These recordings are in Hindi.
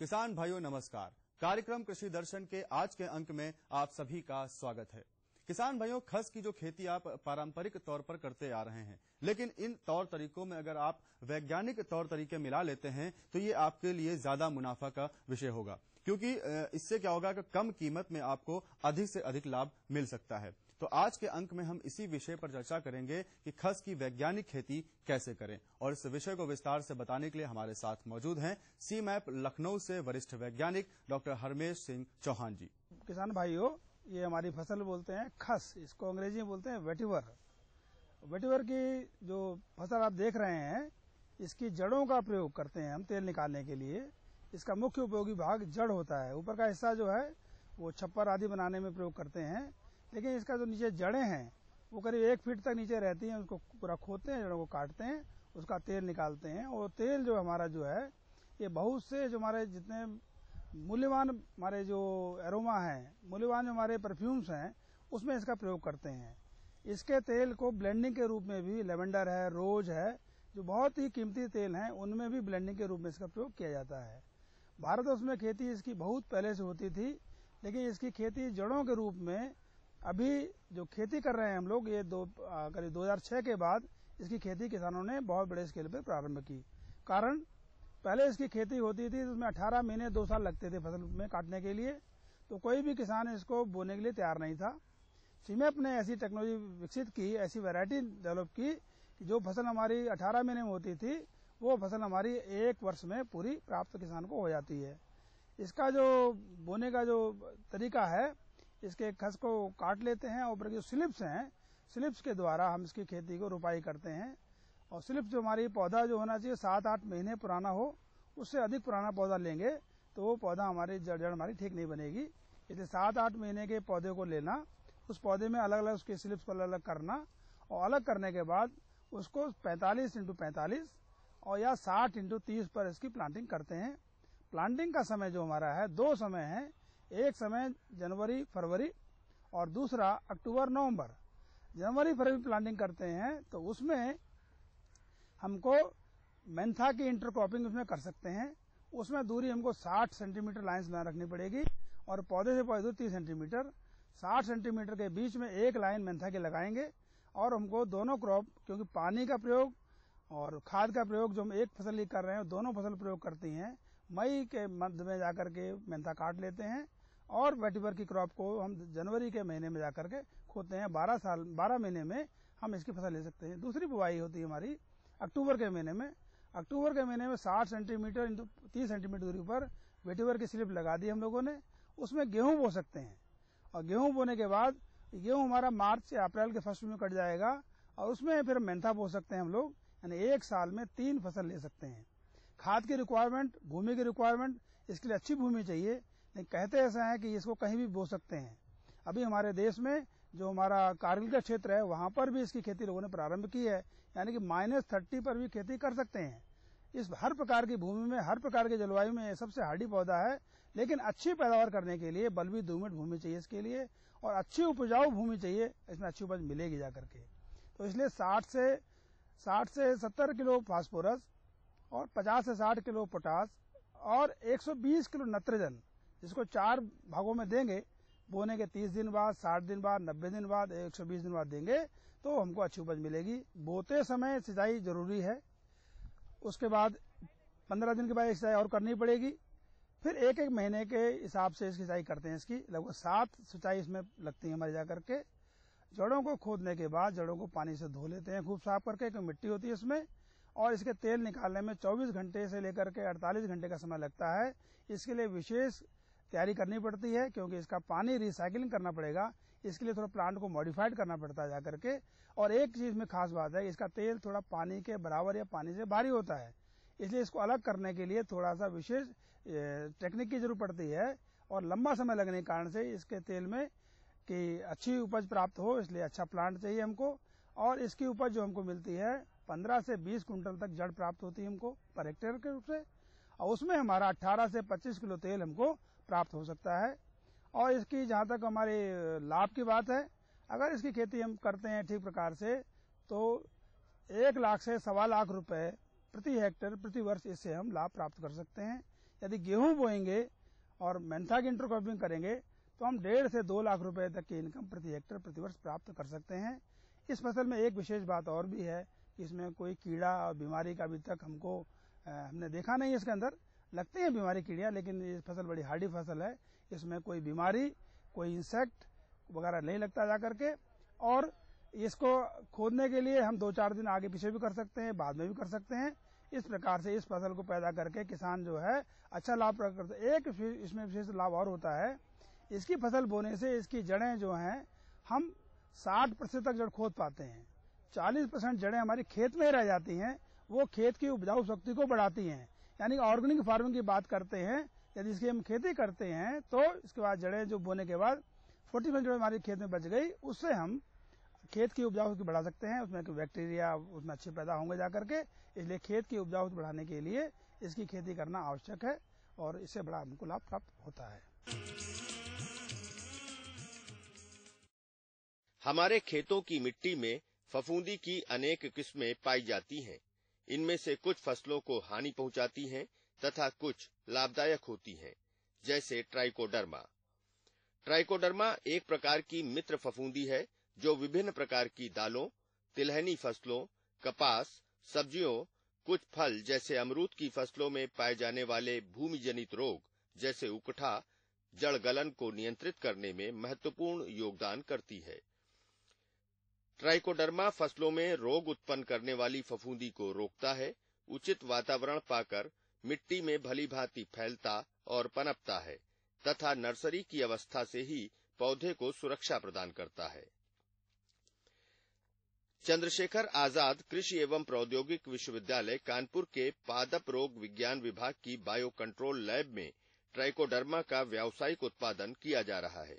किसान भाइयों नमस्कार। कार्यक्रम कृषि दर्शन के आज के अंक में आप सभी का स्वागत है। किसान भाइयों, खस की जो खेती आप पारंपरिक तौर पर करते आ रहे हैं, लेकिन इन तौर तरीकों में अगर आप वैज्ञानिक तौर तरीके मिला लेते हैं तो ये आपके लिए ज्यादा मुनाफा का विषय होगा, क्योंकि इससे क्या होगा कि कम कीमत में आपको अधिक से अधिक लाभ मिल सकता है। तो आज के अंक में हम इसी विषय पर चर्चा करेंगे कि खस की वैज्ञानिक खेती कैसे करें, और इस विषय को विस्तार से बताने के लिए हमारे साथ मौजूद हैं सीमैप लखनऊ से वरिष्ठ वैज्ञानिक डॉक्टर हरमेश सिंह चौहान जी। किसान भाइयों, ये हमारी फसल बोलते हैं खस, इसको अंग्रेजी में बोलते हैं वेटिवर। वेटिवर की जो फसल आप देख रहे हैं, इसकी जड़ों का प्रयोग करते हैं हम तेल निकालने के लिए। इसका मुख्य उपयोगी भाग जड़ होता है। ऊपर का हिस्सा जो है वो छप्पर आदि बनाने में प्रयोग करते हैं, लेकिन इसका जो नीचे जड़ें हैं वो करीब 1 फीट तक नीचे रहती हैं। उसको पूरा खोदते हैं, जड़ों को काटते हैं, उसका तेल निकालते हैं। और तेल जो हमारा जो है ये बहुत से जो हमारे जितने मूल्यवान हमारे जो एरोमा हैं, मूल्यवान जो हमारे परफ्यूम्स हैं, उसमें इसका प्रयोग करते हैं। इसके तेल को ब्लेंडिंग के रूप में भी, लेवेंडर है, रोज है, जो बहुत ही कीमती तेल हैं, उनमें भी ब्लेंडिंग के रूप में इसका प्रयोग किया जाता है। भारतवर्ष में खेती इसकी बहुत पहले से होती थी, लेकिन इसकी खेती जड़ों के रूप में अभी जो खेती कर रहे हैं हम लोग, ये करीब 2006 के बाद इसकी खेती किसानों ने बहुत बड़े स्केल पर प्रारंभ की। कारण पहले इसकी खेती होती थी, उसमें 18 महीने 2 साल लगते थे फसल में काटने के लिए, तो कोई भी किसान इसको बोने के लिए तैयार नहीं था। सीमैप ने ऐसी टेक्नोलॉजी विकसित की, ऐसी वैरायटी डेवलप की कि जो फसल हमारी 18 महीने में होती थी, वो फसल हमारी 1 वर्ष में पूरी प्राप्त किसान को हो जाती है। इसका जो बोने का जो तरीका है, इसके खस को काट लेते हैं, ऊपर की जो स्लिप्स हैं, स्लिप्स के द्वारा हम इसकी खेती को रोपाई करते हैं। और स्लिप्स जो हमारी पौधा जो होना चाहिए 7-8 महीने पुराना हो, उससे अधिक पुराना पौधा लेंगे तो वो पौधा हमारी जड़ हमारी ठीक नहीं बनेगी। इसलिए 7-8 महीने के पौधे को लेना, उस पौधे में अलग अलग उसके स्लिप्स को अलग अलग करना, और अलग करने के बाद उसको 45x45 और या 60x30 पर इसकी प्लांटिंग करते हैं। प्लांटिंग का समय जो हमारा है 2 समय है। एक समय जनवरी फरवरी और दूसरा अक्टूबर नवंबर। जनवरी फरवरी प्लांटिंग करते हैं तो उसमें हमको मेंथा की इंटरक्रॉपिंग उसमें कर सकते हैं। उसमें दूरी हमको 60 सेंटीमीटर लाइन रखनी पड़ेगी और पौधे से पौधे 30 सेंटीमीटर। 60 सेंटीमीटर के बीच में एक लाइन मेंथा की लगाएंगे। और हमको दोनों क्रॉप, क्योंकि पानी का प्रयोग और खाद का प्रयोग जो हम एक फसल ही कर रहे हैं, दोनों फसल प्रयोग करती हैं, मई के मध्य में जाकर के मेंथा काट लेते हैं और वेटिवर की क्रॉप को हम जनवरी के महीने में जाकर के खोदते हैं। 12 महीने में हम इसकी फसल ले सकते हैं। दूसरी बुवाई होती है हमारी अक्टूबर के महीने में। अक्टूबर के महीने में 60 सेंटीमीटर इंटू 30 सेंटीमीटर दूरी पर वेटिवर की स्लिप लगा दी हम लोगों ने। उसमें गेहूं बो सकते हैं, और गेहूं बोने के बाद गेहूं हमारा मार्च या अप्रैल के फर्स्ट में कट जाएगा, और उसमें फिर मेंथा बो सकते हैं हम लोग। यानी एक साल में 3 फसल ले सकते हैं। खाद की रिक्वायरमेंट, भूमि की रिक्वायरमेंट, इसके लिए अच्छी भूमि चाहिए, लेकिन कहते ऐसा है कि इसको कहीं भी बो सकते हैं। अभी हमारे देश में जो हमारा कारगिल का क्षेत्र है, वहां पर भी इसकी खेती लोगों ने प्रारंभ की है, यानी कि -30 पर भी खेती कर सकते हैं। इस हर प्रकार की भूमि में, हर प्रकार की जलवायु में सबसे हार्डी पौधा है, लेकिन अच्छी पैदावार करने के लिए बलवी दोमट भूमि चाहिए इसके लिए, और अच्छी उपजाऊ भूमि चाहिए, इसमें अच्छी उपज मिलेगी जाकर के। तो इसलिए 60 से 70 किलो फास्फोरस और 50 से 60 किलो पोटास और 120 किलो नाइट्रोजन, जिसको 4 भागों में देंगे, बोने के 30 दिन बाद, 60 दिन बाद, 90 दिन बाद, 120 दिन बाद देंगे तो हमको अच्छी उपज मिलेगी। बोते समय सिंचाई जरूरी है। उसके बाद 15 दिन के बाद एक सिंचाई और करनी पड़ेगी। फिर एक महीने के हिसाब से इसकी सिंचाई करते हैं। इसकी लगभग 7 सिंचाई इसमें लगती है हमारी जाकर के। जड़ों को खोदने के बाद जड़ों को पानी से धो लेते हैं खूब साफ करके, क्योंकि मिट्टी होती है इसमें, और इसके तेल निकालने में 24 घंटे से लेकर के 48 घंटे का समय लगता है। इसके लिए विशेष तैयारी करनी पड़ती है, क्योंकि इसका पानी रिसाइकिलिंग करना पड़ेगा। इसके लिए थोड़ा प्लांट को मॉडिफाइड करना पड़ता है जाकर के। और एक चीज में खास बात है, इसका तेल थोड़ा पानी के बराबर या पानी से भारी होता है, इसलिए इसको अलग करने के लिए थोड़ा सा विशेष टेक्निक की जरूरत पड़ती है, और लंबा समय लगने के कारण से इसके तेल में कि अच्छी उपज प्राप्त हो, इसलिए अच्छा प्लांट चाहिए हमको। और इसकी उपज जो हमको मिलती है 15 से 20 कुंटल तक जड़ प्राप्त होती है हमको पर हेक्टेयर के रूप से, और उसमें हमारा 18 से 25 किलो तेल हमको प्राप्त हो सकता है। और इसकी जहां तक हमारे लाभ की बात है, अगर इसकी खेती हम करते हैं ठीक प्रकार से, तो 1 लाख से 1.25 लाख रुपए प्रति हेक्टेयर प्रति वर्ष इससे हम लाभ प्राप्त कर सकते हैं। यदि गेहूं बोएंगे और मेंथा की इंटरक्रॉपिंग करेंगे तो हम 1.5 से 2 लाख रुपए तक की इनकम प्रति हेक्टेयर प्रतिवर्ष प्राप्त कर सकते हैं। इस फसल में एक विशेष बात और भी है कि इसमें कोई कीड़ा और बीमारी का अभी तक हमने देखा नहीं है। इसके अंदर लगते हैं बीमारी कीड़ियां, लेकिन ये फसल बड़ी हार्डी फसल है। इसमें कोई बीमारी, कोई इंसेक्ट वगैरह नहीं लगता जा करके, और इसको खोदने के लिए हम 2-4 दिन आगे पीछे भी कर सकते हैं, बाद में भी कर सकते हैं। इस प्रकार से इस फसल को पैदा करके किसान जो है अच्छा लाभ प्राप्त करता है। एक इसमें विशेष लाभ और होता है, इसकी फसल बोने से इसकी जड़ें जो हैं हम 60% तक जड़ खोद पाते हैं। 40% जड़ें हमारी खेत में ही रह जाती हैं, वो खेत की उपजाऊ शक्ति को बढ़ाती हैं। यानी ऑर्गेनिक फार्मिंग की बात करते हैं, यदि इसकी हम खेती करते हैं तो इसके बाद जड़ें जो बोने के बाद 40% जड़ें हमारी खेत में बच गई, उससे हम खेत की उपजाऊ शक्ति बढ़ा सकते हैं। उसमें बैक्टीरिया उसमें अच्छे पैदा होंगे जाकर के, इसलिए खेत की उपजाऊ शक्ति बढ़ाने के लिए इसकी खेती करना आवश्यक है और इससे बड़ा हमको लाभ प्राप्त होता है। हमारे खेतों की मिट्टी में फफूंदी की अनेक किस्में पाई जाती हैं। इनमें से कुछ फसलों को हानि पहुंचाती हैं तथा कुछ लाभदायक होती हैं, जैसे ट्राइकोडर्मा। ट्राइकोडर्मा एक प्रकार की मित्र फफूंदी है जो विभिन्न प्रकार की दालों, तिलहनी फसलों, कपास, सब्जियों, कुछ फल जैसे अमरूद की फसलों में पाए जाने वाले भूमि जनित रोग जैसे उकठा, जड़ गलन को नियंत्रित करने में महत्वपूर्ण योगदान करती है। ट्राइकोडर्मा फसलों में रोग उत्पन्न करने वाली फफूंदी को रोकता है, उचित वातावरण पाकर मिट्टी में भली भांति फैलता और पनपता है तथा नर्सरी की अवस्था से ही पौधे को सुरक्षा प्रदान करता है। चंद्रशेखर आजाद कृषि एवं प्रौद्योगिक विश्वविद्यालय कानपुर के पादप रोग विज्ञान विभाग की बायो कंट्रोल लैब में ट्राइकोडर्मा का व्यावसायिक उत्पादन किया जा रहा है।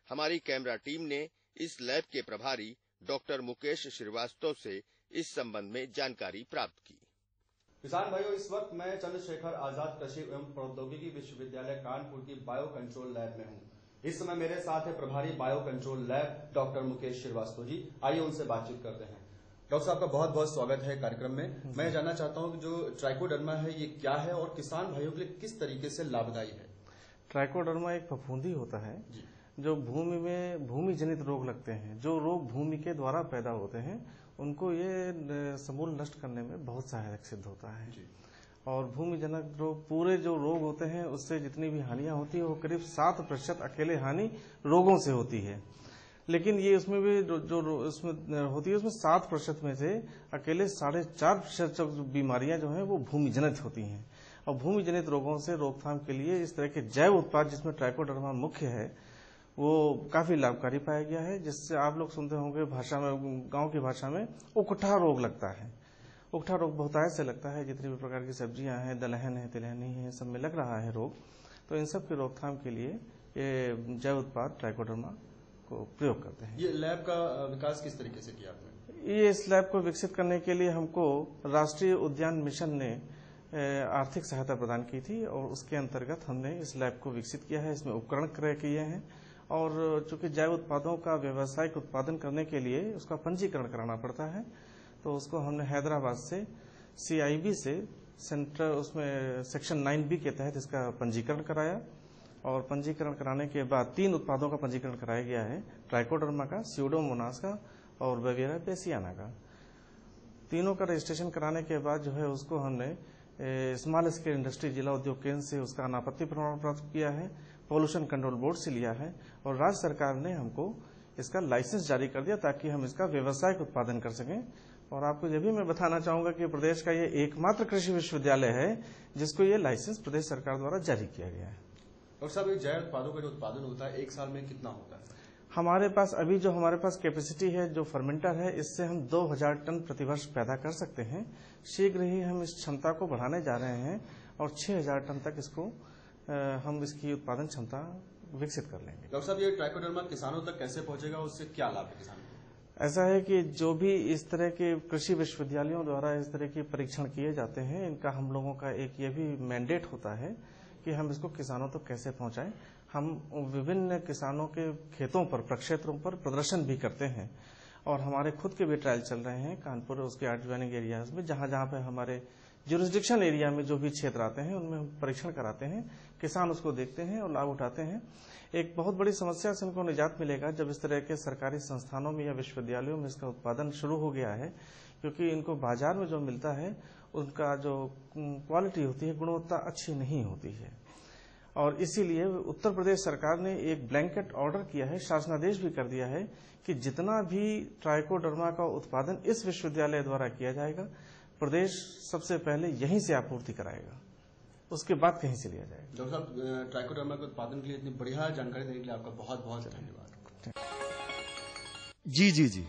हमारी कैमरा टीम ने इस लैब के प्रभारी डॉक्टर मुकेश श्रीवास्तव से इस संबंध में जानकारी प्राप्त की। किसान भाइयों, इस वक्त मैं चंद्रशेखर आजाद कृषि एवं प्रौद्योगिकी विश्वविद्यालय कानपुर की बायो कंट्रोल लैब में हूँ। इस समय मेरे साथ है प्रभारी bio control lab doctor Mukesh Srivastava ji. आइए उनसे बातचीत करते हैं। डॉक्टर साहब का बहुत बहुत स्वागत है कार्यक्रम में। मैं जानना चाहता हूँ कि जो ट्राइकोडर्मा है ये क्या है और किसान भाइयों के लिए किस तरीके से लाभदायी है। ट्राइकोडर्मा एक फफूंदी होता है जो भूमि में भूमि जनित रोग लगते हैं, जो रोग भूमि के द्वारा पैदा होते हैं, उनको ये समूल नष्ट करने में बहुत सहायक सिद्ध होता है। और भूमि जनक रोग, पूरे जो रोग होते हैं उससे जितनी भी हानियां होती है वो करीब 7% अकेले हानि रोगों से होती है। लेकिन ये उसमें भी जो उसमें होती है उसमें 7% में से अकेले 4.5% बीमारियां जो हैं वो भूमि जनित होती हैं। और भूमि जनित रोगों से रोकथाम के लिए इस तरह के जैव उत्पाद जिसमें ट्राइकोडर्मा मुख्य है वो काफी लाभकारी पाया गया है। जिससे आप लोग सुनते होंगे भाषा में, गांव की भाषा में उकठा रोग लगता है। उकठा रोग बहुतायत से लगता है, जितनी भी प्रकार की सब्जियां हैं, दलहन है, तिलहनी है, सब में लग रहा है रोग। तो इन सब की रोकथाम के लिए ये जैव उत्पाद ट्राइकोडर्मा को प्रयोग करते हैं। ये लैब का विकास किस तरीके से किया आपने? ये इस लैब को विकसित करने के लिए हमको राष्ट्रीय उद्यान मिशन ने आर्थिक सहायता प्रदान की थी और उसके अंतर्गत हमने इस लैब को विकसित किया है। इसमें उपकरण क्रय किए हैं और चूंकि जैव उत्पादों का व्यावसायिक उत्पादन करने के लिए उसका पंजीकरण कराना पड़ता है, तो उसको हमने हैदराबाद से CIB से सेंटर उसमें सेक्शन 9B के तहत इसका पंजीकरण कराया। और पंजीकरण कराने के बाद 3 उत्पादों का पंजीकरण कराया गया है, ट्राइकोडर्मा का, स्यूडोमोनास का और बेवियरा बेसियाना का। तीनों का रजिस्ट्रेशन कराने के बाद जो है उसको हमने स्मॉल स्केल इंडस्ट्री जिला उद्योग केंद्र से उसका अनापत्ति प्रमाण प्राप्त किया है, पॉल्यूशन कंट्रोल बोर्ड से लिया है और राज्य सरकार ने हमको इसका लाइसेंस जारी कर दिया ताकि हम इसका व्यावसायिक उत्पादन कर सकें। और आपको यह भी मैं बताना चाहूंगा कि प्रदेश का ये एकमात्र कृषि विश्वविद्यालय है जिसको ये लाइसेंस प्रदेश सरकार द्वारा जारी किया गया है। और साहब, ये जैव उत्पादों का जो उत्पादन होता है एक साल में कितना होता है? हमारे पास अभी जो हमारे पास कैपेसिटी है, जो फर्मेंटर है, इससे हम 2000 टन प्रतिवर्ष पैदा कर सकते हैं। शीघ्र ही हम इस क्षमता को बढ़ाने जा रहे हैं और 6000 टन तक इसको हम इसकी उत्पादन क्षमता विकसित कर लेंगे। डॉक्टर साहब, ये ट्राइकोडर्मा किसानों तक कैसे पहुंचेगा, उससे क्या लाभ है किसानों को? ऐसा है कि जो भी इस तरह के कृषि विश्वविद्यालयों द्वारा इस तरह के परीक्षण किए जाते हैं, इनका हम लोगों का एक ये भी मैंडेट होता है कि हम इसको किसानों तक कैसे पहुंचाएं। हम विभिन्न किसानों के खेतों पर, प्रक्षेत्रों पर प्रदर्शन भी करते हैं और हमारे खुद के भी ट्रायल चल रहे हैं कानपुर और उसके एडजॉइनिंग एरियाज में, जहां जहां पे हमारे जुरिस्डिक्शन एरिया में जो भी क्षेत्र आते हैं उनमें हम परीक्षण कराते हैं, किसान उसको देखते हैं और लाभ उठाते हैं। एक बहुत बड़ी समस्या से उनको निजात मिलेगा जब इस तरह के सरकारी संस्थानों में या विश्वविद्यालयों में इसका उत्पादन शुरू हो गया है, क्योंकि इनको बाजार में जो मिलता है उनका जो क्वालिटी होती है, गुणवत्ता अच्छी नहीं होती है। और इसीलिए उत्तर प्रदेश सरकार ने एक ब्लैंकेट ऑर्डर किया है, शासनादेश भी कर दिया है कि जितना भी ट्राइकोडर्मा का उत्पादन इस विश्वविद्यालय द्वारा किया जाएगा, प्रदेश सबसे पहले यहीं से आपूर्ति कराएगा, उसके बाद कहीं से लिया जाएगा। डॉक्टर साहब, ट्राइकोडर्मा के उत्पादन के लिए इतनी बढ़िया जानकारी देने के लिए आपका बहुत बहुत धन्यवाद। जी।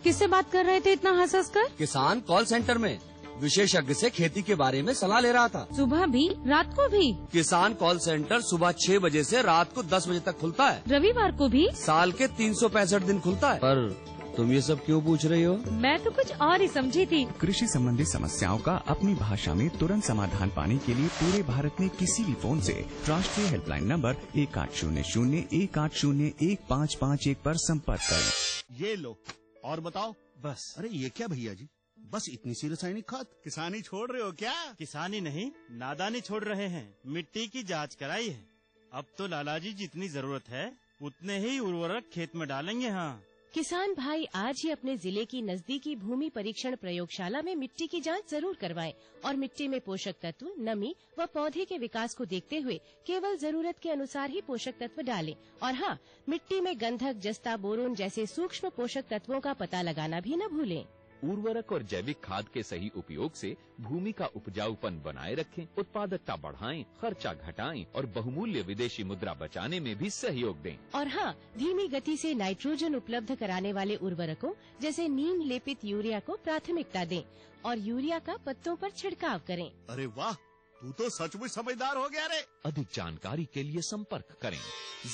किससे बात कर रहे थे इतना हंस हंस कर? किसान कॉल सेंटर में विशेषज्ञ से खेती के बारे में सलाह ले रहा था। सुबह भी रात को भी? किसान कॉल सेंटर सुबह 6 बजे से रात को 10 बजे तक खुलता है। रविवार को भी? साल के 365 दिन खुलता है। पर तुम ये सब क्यों पूछ रही हो? मैं तो कुछ और ही समझी थी। कृषि संबंधी समस्याओं का अपनी भाषा में तुरंत समाधान पाने के लिए पूरे भारत में किसी भी फोन से राष्ट्रीय हेल्पलाइन नंबर 1800-180-1551 पर संपर्क करें। ये लो और बताओ। बस। अरे ये क्या भैया जी, बस इतनी सी रासायनिक खाद? किसानी छोड़ रहे हो क्या? किसानी नहीं, नादानी छोड़ रहे हैं। मिट्टी की जांच कराई है। अब तो लाला जी जितनी जरूरत है उतने ही उर्वरक खेत में डालेंगे। हाँ, किसान भाई आज ही अपने जिले की नजदीकी भूमि परीक्षण प्रयोगशाला में मिट्टी की जांच जरूर करवाएं और मिट्टी में पोषक तत्व, नमी व पौधे के विकास को देखते हुए केवल जरूरत के अनुसार ही पोषक तत्व डालें। और हाँ, मिट्टी में गंधक, जस्ता, बोरोन जैसे सूक्ष्म पोषक तत्वों का पता लगाना भी न भूलें। उर्वरक और जैविक खाद के सही उपयोग से भूमि का उपजाऊपन बनाए रखें, उत्पादकता बढ़ाएं, खर्चा घटाएं और बहुमूल्य विदेशी मुद्रा बचाने में भी सहयोग दें। और हाँ, धीमी गति से नाइट्रोजन उपलब्ध कराने वाले उर्वरकों जैसे नीम लेपित यूरिया को प्राथमिकता दें और यूरिया का पत्तों पर छिड़काव करें। अरे वाह, तू तो सचमुच समझदार हो गया रे। अधिक जानकारी के लिए संपर्क करें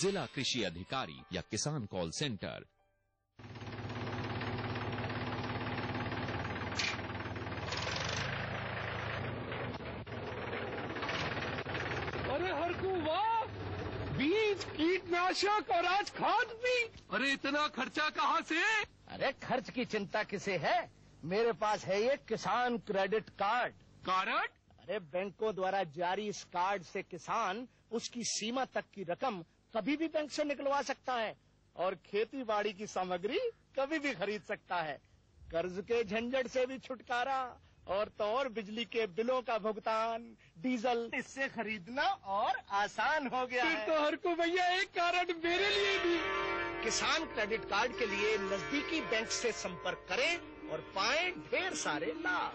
जिला कृषि अधिकारी या किसान कॉल सेंटर। बीज, कीटनाशक और आज खाद भी। अरे इतना खर्चा कहाँ से? अरे खर्च की चिंता किसे है, मेरे पास है ये किसान क्रेडिट कार्ड। कार्ड? अरे बैंकों द्वारा जारी इस कार्ड से किसान उसकी सीमा तक की रकम कभी भी बैंक से निकलवा सकता है और खेती बाड़ी की सामग्री कभी भी खरीद सकता है। कर्ज के झंझट से भी छुटकारा और तो और बिजली के बिलों का भुगतान, डीजल इससे खरीदना और आसान हो गया है। तो हर को भैया एक कार्ड मेरे लिए भी। किसान क्रेडिट कार्ड के लिए नजदीकी बैंक से संपर्क करें और पाएं ढेर सारे लाभ।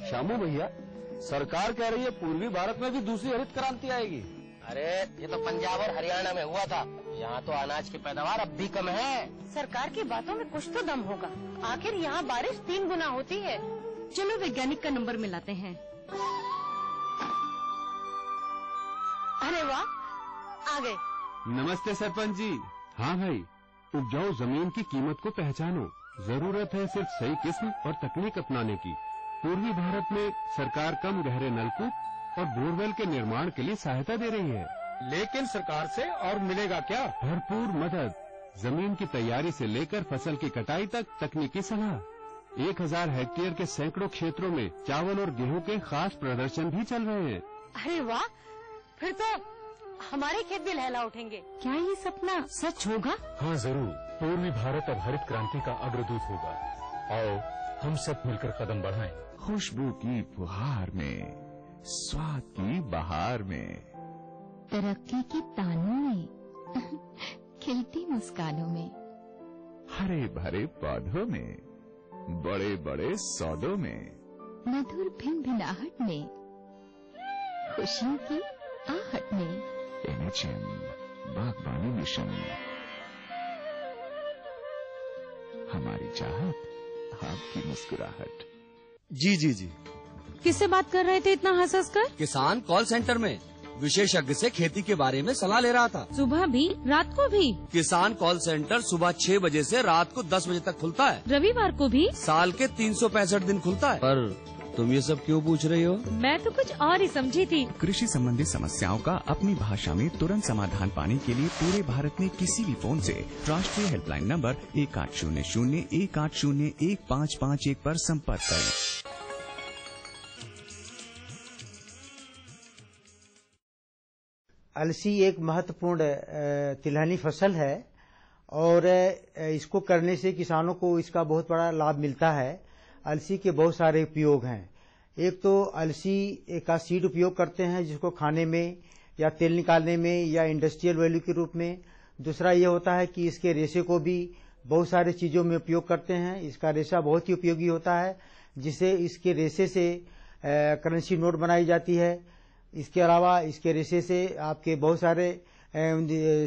श्यामू भैया, सरकार कह रही है पूर्वी भारत में भी दूसरी हरित क्रांति आएगी। अरे ये तो पंजाब और हरियाणा में हुआ था, यहाँ तो अनाज की पैदावार अब भी कम है। सरकार की बातों में कुछ तो दम होगा, आखिर यहाँ बारिश 3 गुना होती है। चलो वैज्ञानिक का नंबर मिलाते हैं। अरे वाह, आ गए। नमस्ते सरपंच जी। हाँ भाई, उपजाऊ जमीन की कीमत को पहचानो। जरूरत है सिर्फ सही किस्म और तकनीक अपनाने की। पूर्वी भारत में सरकार कम गहरे नलकूप और बोरवेल के निर्माण के लिए सहायता दे रही है। लेकिन सरकार से और मिलेगा क्या? भरपूर मदद, जमीन की तैयारी से लेकर फसल की कटाई तक तकनीकी सलाह। 1000 हेक्टेयर के सैकड़ों क्षेत्रों में चावल और गेहूं के खास प्रदर्शन भी चल रहे हैं। अरे वाह, फिर तो हमारे खेत भी लहला उठेंगे। क्या ये सपना सच होगा? हाँ जरूर, पूर्वी भारत अब हरित क्रांति का अग्रदूत होगा। आओ हम सब मिलकर कदम बढ़ाएं। खुशबू की फुहार में, स्वाद की बहार में, तरक्की की तानों में, खिलती मुस्कानों में, हरे भरे पौधों में, बड़े बड़े सौदों में, मधुर भिनभिनाहट में, खुशियों की आहट में। NHM बागबानी मिशन, हमारी चाहत, आपकी मुस्कुराहट। जी। किससे बात कर रहे थे इतना हंस हंस कर? किसान कॉल सेंटर में विशेषज्ञ से खेती के बारे में सलाह ले रहा था। सुबह भी रात को भी? किसान कॉल सेंटर सुबह 6 बजे से रात को 10 बजे तक खुलता है। रविवार को भी? साल के 365 दिन खुलता है। पर तुम ये सब क्यों पूछ रही हो? मैं तो कुछ और ही समझी थी। कृषि संबंधी समस्याओं का अपनी भाषा में तुरंत समाधान पाने के लिए पूरे भारत में किसी भी फोन से राष्ट्रीय हेल्पलाइन नंबर 1800-180-1551 पर संपर्क करें। अलसी एक महत्वपूर्ण तिलहनी फसल है और इसको करने से किसानों को इसका बहुत बड़ा लाभ मिलता है। अलसी के बहुत सारे उपयोग हैं। एक तो अलसी का सीड उपयोग करते हैं जिसको खाने में या तेल निकालने में या इंडस्ट्रियल वैल्यू के रूप में। दूसरा ये होता है कि इसके रेशे को भी बहुत सारे चीज़ों में उपयोग करते हैं। इसका रेशा बहुत ही उपयोगी होता है जिसे इसके रेशे से करेंसी नोट बनाई जाती है। इसके अलावा इसके रेशे से आपके बहुत सारे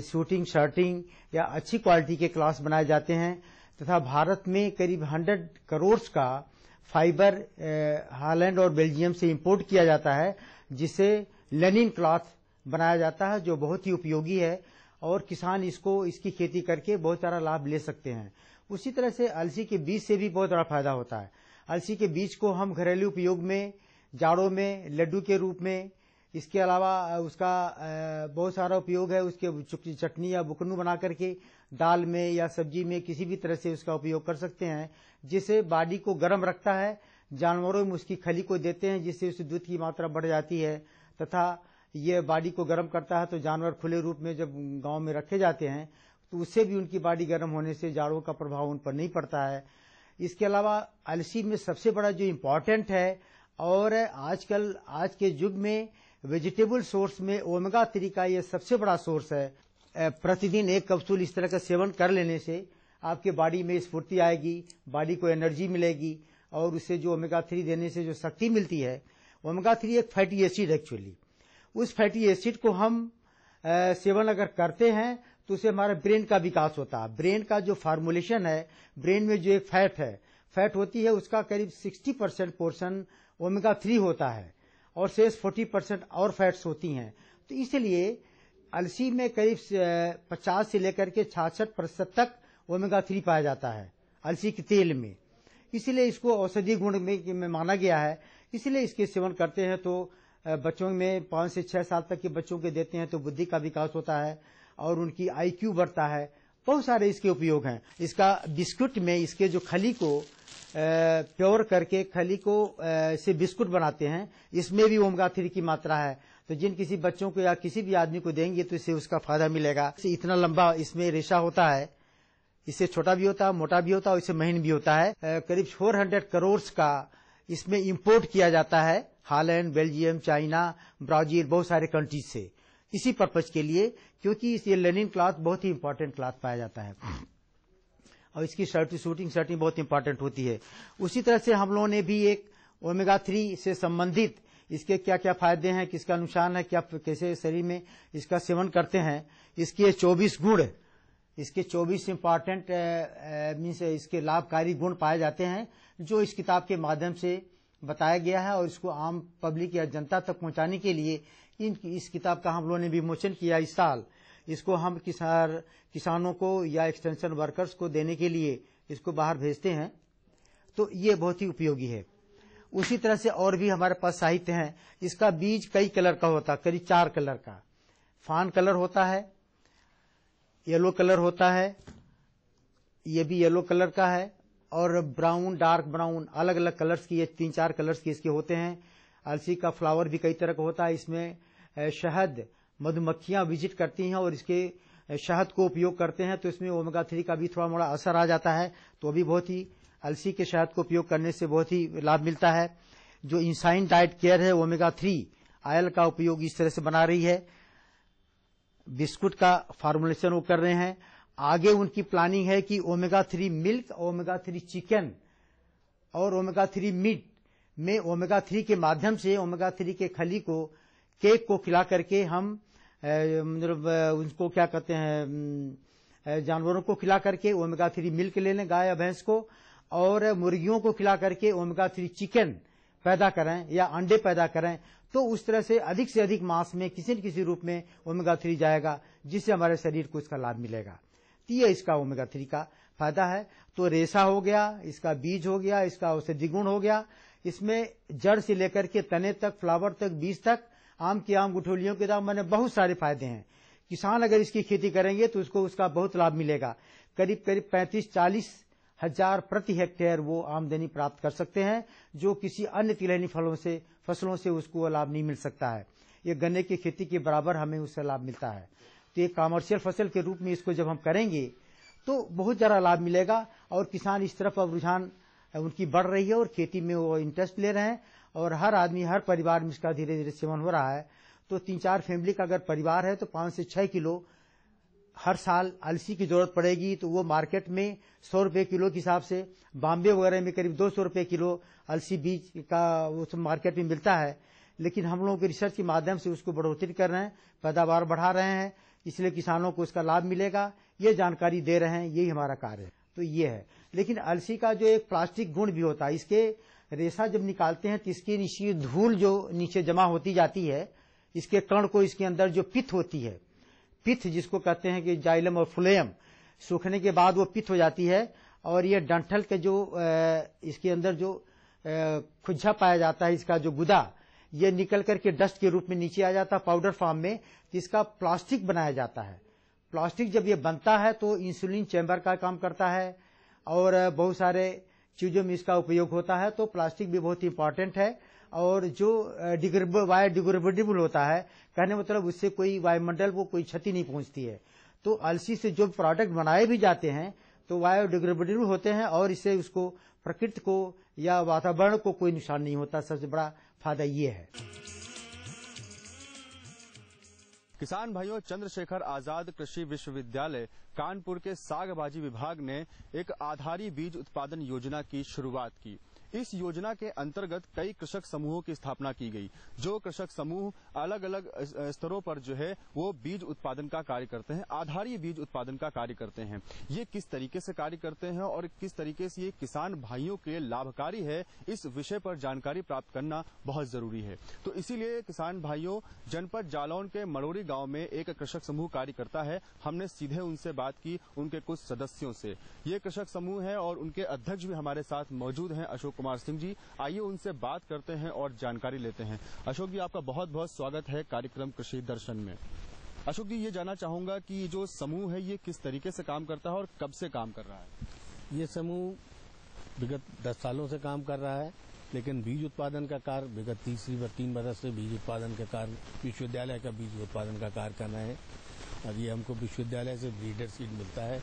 शूटिंग शर्टिंग या अच्छी क्वालिटी के क्लास बनाए जाते हैं तथा भारत में करीब 100 करोड़ का फाइबर हॉलैंड और बेल्जियम से इंपोर्ट किया जाता है जिससे लेनिन क्लॉथ बनाया जाता है जो बहुत ही उपयोगी है और किसान इसकी खेती करके बहुत सारा लाभ ले सकते हैं। उसी तरह से अलसी के बीज से भी बहुत बड़ा फायदा होता है। अलसी के बीज को हम घरेलू उपयोग में जाड़ों में लड्डू के रूप में, इसके अलावा उसका बहुत सारा उपयोग है। उसके चटनी या बुकनू बना करके दाल में या सब्जी में किसी भी तरह से उसका उपयोग कर सकते हैं जिससे बॉडी को गर्म रखता है। जानवरों में उसकी खली को देते हैं जिससे उससे दूध की मात्रा बढ़ जाती है तथा ये बॉडी को गर्म करता है। तो जानवर खुले रूप में जब गांव में रखे जाते हैं तो उससे भी उनकी बॉडी गर्म होने से जाड़ों का प्रभाव उन पर नहीं पड़ता है। इसके अलावा अलसी में सबसे बड़ा जो इम्पोर्टेंट है और आजकल आज के युग में वेजिटेबल सोर्स में ओमेगा 3 का ये सबसे बड़ा सोर्स है। प्रतिदिन एक कैप्सूल इस तरह का सेवन कर लेने से आपके बॉडी में स्फूर्ति आएगी, बॉडी को एनर्जी मिलेगी और उससे जो ओमेगा 3 देने से जो शक्ति मिलती है। ओमेगा 3 एक फैटी एसिड एक्चुअली, उस फैटी एसिड को हम सेवन अगर करते हैं तो उससे हमारा ब्रेन का विकास होता है। ब्रेन का जो फार्मूलेशन है, ब्रेन में जो एक फैट होती है उसका करीब 60% पोर्शन ओमेगा 3 होता है और शेष 40% और फैट्स होती हैं। तो इसलिए अलसी में करीब 50 से लेकर के 66% तक ओमेगा 3 पाया जाता है अलसी के तेल में। इसलिए इसको औषधि गुण में माना गया है। इसलिए इसके सेवन करते हैं तो बच्चों में 5 से 6 साल तक के बच्चों के देते हैं तो बुद्धि का विकास होता है और उनकी IQ बढ़ता है। बहुत सारे इसके उपयोग हैं। इसका बिस्कुट में इसके जो खली को प्योर करके खली को से बिस्कुट बनाते हैं, इसमें भी ओमेगा 3 की मात्रा है। तो जिन किसी बच्चों को या किसी भी आदमी को देंगे तो इससे उसका फायदा मिलेगा। इतना लंबा इसमें रेशा होता है, इससे छोटा भी होता है, मोटा भी होता है, इससे महीन भी होता है। करीब 400 करोड़ का इसमें इंपोर्ट किया जाता है हॉलैंड, बेल्जियम, चाइना, ब्राजील, बहुत सारे कंट्रीज से इसी पर्पज के लिए, क्योंकि ये लेनिन क्लॉथ बहुत ही इंपॉर्टेंट क्लॉथ पाया जाता है और इसकी शूटिंग बहुत इंपॉर्टेंट होती है। उसी तरह से हम लोगों ने भी एक ओमेगा 3 से संबंधित इसके क्या क्या फायदे हैं, किसका नुकसान है, क्या कैसे शरीर में इसका सेवन करते हैं, इसके 24 गुण, इसके 24 इंपॉर्टेंट मीन्स इसके लाभकारी गुण पाए जाते हैं जो इस किताब के माध्यम से बताया गया है और इसको आम पब्लिक या जनता तक पहुंचाने के लिए इस किताब का हम लोगों ने विमोचन किया इस साल। इसको हम किसानों को या एक्सटेंशन वर्कर्स को देने के लिए इसको बाहर भेजते हैं। तो ये बहुत ही उपयोगी है। उसी तरह से और भी हमारे पास साहित्य है। इसका बीज कई कलर का होता है, करीब 4 कलर का। फान कलर होता है, येलो कलर होता है, ये भी येलो कलर का है और ब्राउन, डार्क ब्राउन, अलग अलग कलर्स की, ये 3-4 कलर्स के इसके होते हैं। अलसी का फ्लावर भी कई तरह का होता है। इसमें शहद, मधुमक्खियां विजिट करती हैं और इसके शहद को उपयोग करते हैं तो इसमें ओमेगा 3 का भी थोड़ा मोड़ा असर आ जाता है। तो अभी बहुत ही अलसी के शहद को उपयोग करने से बहुत ही लाभ मिलता है। जो इंसाइन डाइट केयर है ओमेगा 3 ऑयल का उपयोग इस तरह से बना रही है। बिस्कुट का फार्मूलेशन वो कर रहे हैं। आगे उनकी प्लानिंग है कि ओमेगा 3 मिल्क, ओमेगा 3 चिकन और ओमेगा 3 मीट में ओमेगा 3 के माध्यम से ओमेगा 3 के खली को, केक को खिला करके हम मतलब उनको क्या कहते हैं, जानवरों को खिला करके ओमेगा 3 मिल्क ले लें, गाय या भैंस को, और मुर्गियों को खिला करके ओमेगा 3 चिकन पैदा करें या अंडे पैदा करें। तो उस तरह से अधिक मांस में किसी न किसी रूप में ओमेगा 3 जाएगा जिससे हमारे शरीर को इसका लाभ मिलेगा। तो ये इसका ओमेगा 3 का फायदा है। तो रेशा हो गया, इसका बीज हो गया, इसका औषधि गुण हो गया, इसमें जड़ से लेकर के तने तक, फ्लावर तक, बीज तक, आम की आम, गुठलियों के दाम, मैंने बहुत सारे फायदे हैं। किसान अगर इसकी खेती करेंगे तो उसको उसका बहुत लाभ मिलेगा। करीब करीब 35-40 हजार प्रति हेक्टेयर वो आमदनी प्राप्त कर सकते हैं, जो किसी अन्य तिलहनी फसलों से उसको लाभ नहीं मिल सकता है। ये गन्ने की खेती के बराबर हमें उससे लाभ मिलता है। तो ये कॉमर्शियल फसल के रूप में इसको जब हम करेंगे तो बहुत ज्यादा लाभ मिलेगा और किसान इस तरफ अब रुझान उनकी बढ़ रही है और खेती में वो इंटरेस्ट ले रहे हैं और हर आदमी, हर परिवार में इसका धीरे धीरे सेवन हो रहा है। तो 3-4 फैमिली का अगर परिवार है तो 5 से 6 किलो हर साल अलसी की जरूरत पड़ेगी। तो वो मार्केट में 100 रुपए किलो के हिसाब से, बॉम्बे वगैरह में करीब 200 रुपए किलो अलसी बीज का उस मार्केट में मिलता है। लेकिन हम लोगों के रिसर्च के माध्यम से उसको बढ़ोतरी कर रहे हैं, पैदावार बढ़ा रहे हैं, इसलिए किसानों को उसका लाभ मिलेगा, ये जानकारी दे रहे हैं, यही हमारा कार्य है। तो ये है। लेकिन अलसी का जो एक प्लास्टिक गुण भी होता है, इसके रेशा जब निकालते हैं तो इसकी नीचे धूल जो नीचे जमा होती जाती है, इसके कण को, इसके अंदर जो पित्त होती है, पित्त जिसको कहते हैं कि जाइलम और फ्लोएम, सूखने के बाद वो पित्त हो जाती है और ये डंठल के जो इसके अंदर जो खुज्जा पाया जाता है, इसका जो गुदा, ये निकल करके डस्ट के रूप में नीचे आ जाता है पाउडर फॉर्म में। तो इसका प्लास्टिक बनाया जाता है। प्लास्टिक जब ये बनता है तो इंसुलिन चैम्बर का काम करता है और बहुत सारे चीजों में इसका उपयोग होता है। तो प्लास्टिक भी बहुत इंपॉर्टेंट है और जो बायोडिग्रेडेबल होता है, कहने मतलब उससे कोई वायुमंडल को कोई क्षति नहीं पहुंचती है। तो अलसी से जो प्रोडक्ट बनाए भी जाते हैं तो बायोडिग्रेडेबल होते हैं और इससे उसको प्रकृति को या वातावरण को कोई नुकसान नहीं होता। सबसे बड़ा फायदा ये है। किसान भाइयों, चंद्रशेखर आजाद कृषि विश्वविद्यालय कानपुर के सागबाजी विभाग ने एक आधारी बीज उत्पादन योजना की शुरुआत की। इस योजना के अंतर्गत कई कृषक समूहों की स्थापना की गई, जो कृषक समूह अलग अलग स्तरों पर जो है वो बीज उत्पादन का कार्य करते हैं, आधारी बीज उत्पादन का कार्य करते हैं। ये किस तरीके से कार्य करते हैं और किस तरीके से ये किसान भाइयों के लाभकारी है, इस विषय पर जानकारी प्राप्त करना बहुत जरूरी है। तो इसीलिए किसान भाइयों, जनपद जालौन के मड़ोरी गांव में एक कृषक समूह कार्य करता है। हमने सीधे उनसे बात की, उनके कुछ सदस्यों से। ये कृषक समूह है और उनके अध्यक्ष भी हमारे साथ मौजूद हैं, अशोक कुमार सिंह जी। आइए उनसे बात करते हैं और जानकारी लेते हैं। अशोक जी, आपका बहुत बहुत स्वागत है कार्यक्रम कृषि दर्शन में। अशोक जी, ये जानना चाहूंगा कि ये जो समूह है ये किस तरीके से काम करता है और कब से काम कर रहा है? ये समूह विगत 10 सालों से काम कर रहा है, लेकिन बीज उत्पादन का कार्य विगत 3 बरस से बीज उत्पादन का कार्य, विश्वविद्यालय का बीज उत्पादन का कार्य करना है। और ये हमको विश्वविद्यालय से ब्रीडर सीड मिलता है,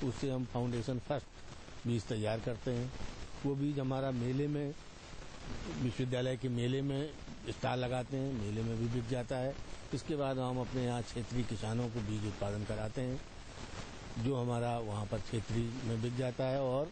उससे हम फाउंडेशन फर्स्ट बीज तैयार करते हैं। वो बीज हमारा मेले में, विश्वविद्यालय के मेले में स्टॉल लगाते हैं, मेले में भी बिक जाता है। इसके बाद हम अपने यहाँ क्षेत्रीय किसानों को बीज उत्पादन कराते हैं, जो हमारा वहाँ पर क्षेत्रीय में बिक जाता है। और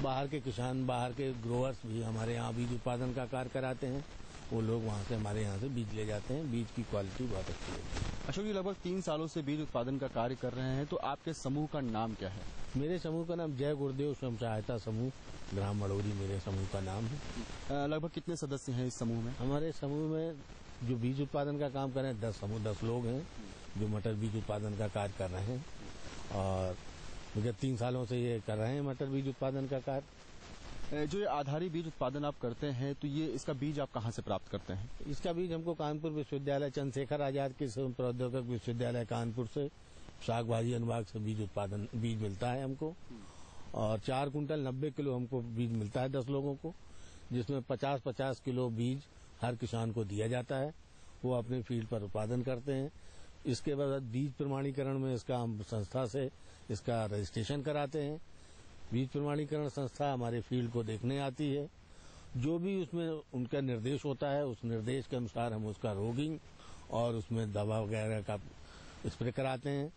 बाहर के किसान, बाहर के ग्रोअर्स भी हमारे यहाँ बीज उत्पादन का कार्य कराते हैं। वो लोग वहाँ से हमारे यहाँ से बीज ले जाते हैं। बीज की क्वालिटी बहुत अच्छी है। अशोक जी, लगभग 3 सालों से बीज उत्पादन का कार्य कर रहे हैं, तो आपके समूह का नाम क्या है? मेरे समूह का नाम जय गुरुदेव स्वयं सहायता समूह ग्राम मड़ोरी मेरे समूह का नाम है। लगभग कितने सदस्य हैं इस समूह में? हमारे समूह में जो बीज उत्पादन का काम कर रहे हैं 10 लोग हैं, जो मटर बीज उत्पादन का कार्य कर रहे हैं। और विगत 3 सालों से ये कर रहे हैं मटर बीज उत्पादन का कार्य। जो ये आधारी बीज उत्पादन आप करते हैं, तो ये इसका बीज आप कहाँ से प्राप्त करते हैं? इसका बीज हमको कानपुर विश्वविद्यालय, चंद्रशेखर आजाद कृषि प्रौद्योगिकी विश्वविद्यालय कानपुर से, शाक भाजी अनुभाग से बीज मिलता है हमको। और 4 कुंटल 90 किलो हमको बीज मिलता है 10 लोगों को, जिसमें 50-50 किलो बीज हर किसान को दिया जाता है। वो अपने फील्ड पर उत्पादन करते हैं। इसके बाद बीज प्रमाणीकरण में इसका हम संस्था से इसका रजिस्ट्रेशन कराते हैं। बीज प्रमाणीकरण संस्था हमारे फील्ड को देखने आती है। जो भी उसमें उनका निर्देश होता है, उस निर्देश के अनुसार हम उसका रोगिंग और उसमें दवा वगैरह का स्प्रे कराते हैं।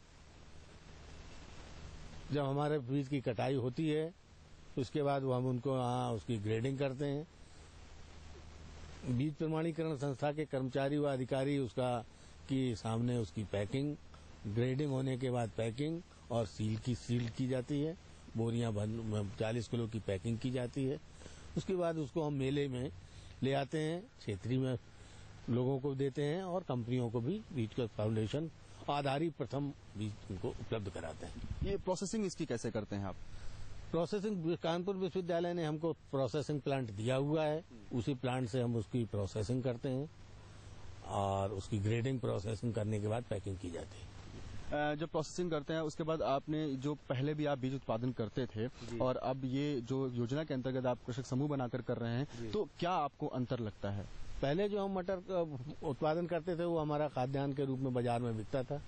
जब हमारे बीज की कटाई होती है उसके बाद वो हम उनको उसकी ग्रेडिंग करते हैं। बीज प्रमाणीकरण संस्था के कर्मचारी व अधिकारी उसका की सामने उसकी पैकिंग, ग्रेडिंग होने के बाद पैकिंग और सील की जाती है। बोरियां 40 किलो की पैकिंग की जाती है। उसके बाद उसको हम मेले में ले आते हैं, क्षेत्रीय में लोगों को देते हैं और कंपनियों को भी बीज का फाउंडेशन आधारी प्रथम बीज उनको उपलब्ध कराते हैं। ये प्रोसेसिंग इसकी कैसे करते हैं आप? प्रोसेसिंग कानपुर विश्वविद्यालय ने हमको प्रोसेसिंग प्लांट दिया हुआ है, उसी प्लांट से हम उसकी प्रोसेसिंग करते हैं और उसकी ग्रेडिंग प्रोसेसिंग करने के बाद पैकिंग की जाती है। जब प्रोसेसिंग करते हैं उसके बाद आपने जो पहले भी आप बीज उत्पादन करते थे और अब ये जो योजना के अंतर्गत आप कृषक समूह बनाकर कर रहे हैं, तो क्या आपको अंतर लगता है? पहले जो हम मटर का उत्पादन करते थे वो हमारा खाद्यान्न के रूप में बाजार में बिकता था।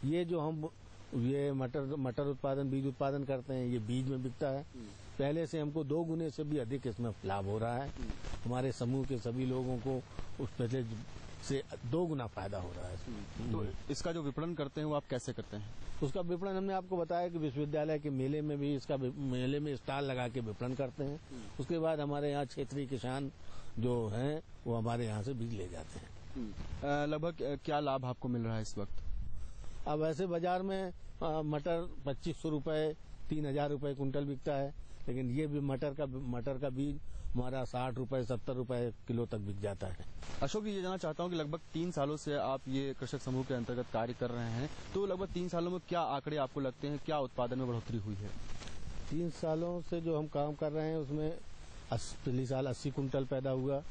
ये जो हम मटर उत्पादन बीज उत्पादन करते हैं, ये बीज में बिकता है। पहले से हमको 2 गुने से भी अधिक इसमें लाभ हो रहा है। हमारे समूह के सभी लोगों को उस पहले से 2 गुना फायदा हो रहा है। तो इसका जो विपणन करते हैं वो आप कैसे करते हैं? उसका विपणन हमने आपको बताया कि विश्वविद्यालय के मेले में भी मेले में स्टॉल लगा के विपणन करते हैं। उसके बाद हमारे यहाँ क्षेत्रीय किसान जो हैं वो हमारे यहाँ से बीज ले जाते हैं। लगभग क्या लाभ आपको मिल रहा है इस वक्त? अब ऐसे बाजार में मटर 2500 रुपए 3000 रुपए कुंटल बिकता है, लेकिन ये भी मटर का बीज हमारा 60 रुपए 70 रुपए किलो तक बिक जाता है। अशोक जी, ये जानना चाहता हूँ कि लगभग 3 सालों से आप ये कृषक समूह के अंतर्गत कार्य कर रहे हैं, तो लगभग 3 सालों में क्या आंकड़े आपको लगते हैं, क्या उत्पादन में बढ़ोतरी हुई है? 3 सालों से जो हम काम कर रहे हैं उसमें पहली साल 80 कुंटल पैदा हुआ,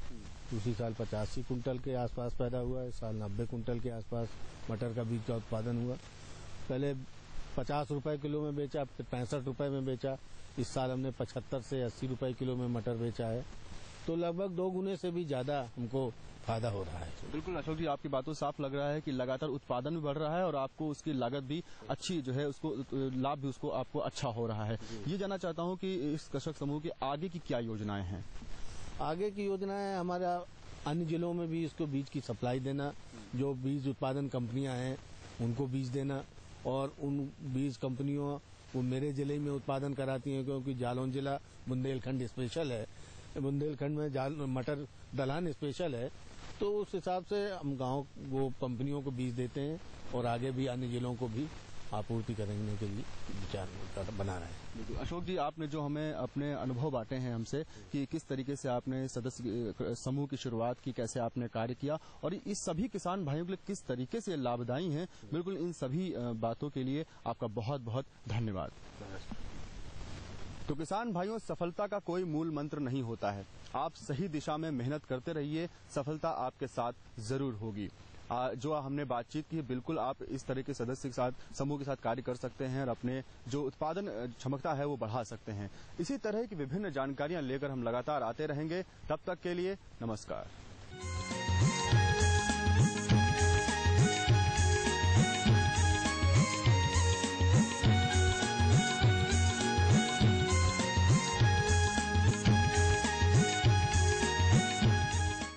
दूसरी साल 85 कुंटल के आसपास पैदा हुआ, इस साल 90 कुंटल के आसपास मटर का बीज का उत्पादन हुआ। पहले 50 रुपए किलो में बेचा, फिर 65 रुपए में बेचा। इस साल हमने 75 से 80 रुपए किलो में मटर बेचा है, तो लगभग 2 गुने से भी ज्यादा हमको फायदा हो रहा है। बिल्कुल अशोक जी, आपकी बातों से साफ लग रहा है कि लगातार उत्पादन भी बढ़ रहा है और आपको उसकी लागत भी अच्छी जो है उसको लाभ भी उसको आपको अच्छा हो रहा है। ये जानना चाहता हूँ कि इस कृषक समूह की आगे की क्या योजनाएं हैं? आगे की योजनाएं हमारा अन्य जिलों में भी इसको बीज की सप्लाई देना, जो बीज उत्पादन कंपनियां हैं उनको बीज देना, और उन बीज कंपनियों वो मेरे जिले में उत्पादन कराती हैं, क्योंकि जालौन जिला बुंदेलखंड स्पेशल है, बुंदेलखंड में मटर दलहन स्पेशल है, तो उस हिसाब से हम गांव वो कंपनियों को बीज देते हैं और आगे भी अन्य जिलों को भी आपूर्ति करने के लिए विचार बना रहे हैं। अशोक जी, आपने जो हमें अपने अनुभव बांटे हैं हमसे कि किस तरीके से आपने सदस्य समूह की शुरुआत की, कैसे आपने कार्य किया और इस सभी किसान भाइयों के लिए किस तरीके से लाभदायी हैं, बिल्कुल इन सभी बातों के लिए आपका बहुत बहुत धन्यवाद। तो किसान भाइयों, सफलता का कोई मूल मंत्र नहीं होता है। आप सही दिशा में मेहनत करते रहिए, सफलता आपके साथ जरूर होगी। जो हमने बातचीत की, बिल्कुल आप इस तरह के सदस्य के साथ, समूह के साथ कार्य कर सकते हैं और अपने जो उत्पादन क्षमता है वो बढ़ा सकते हैं। इसी तरह की विभिन्न जानकारियां लेकर हम लगातार आते रहेंगे। तब तक के लिए नमस्कार।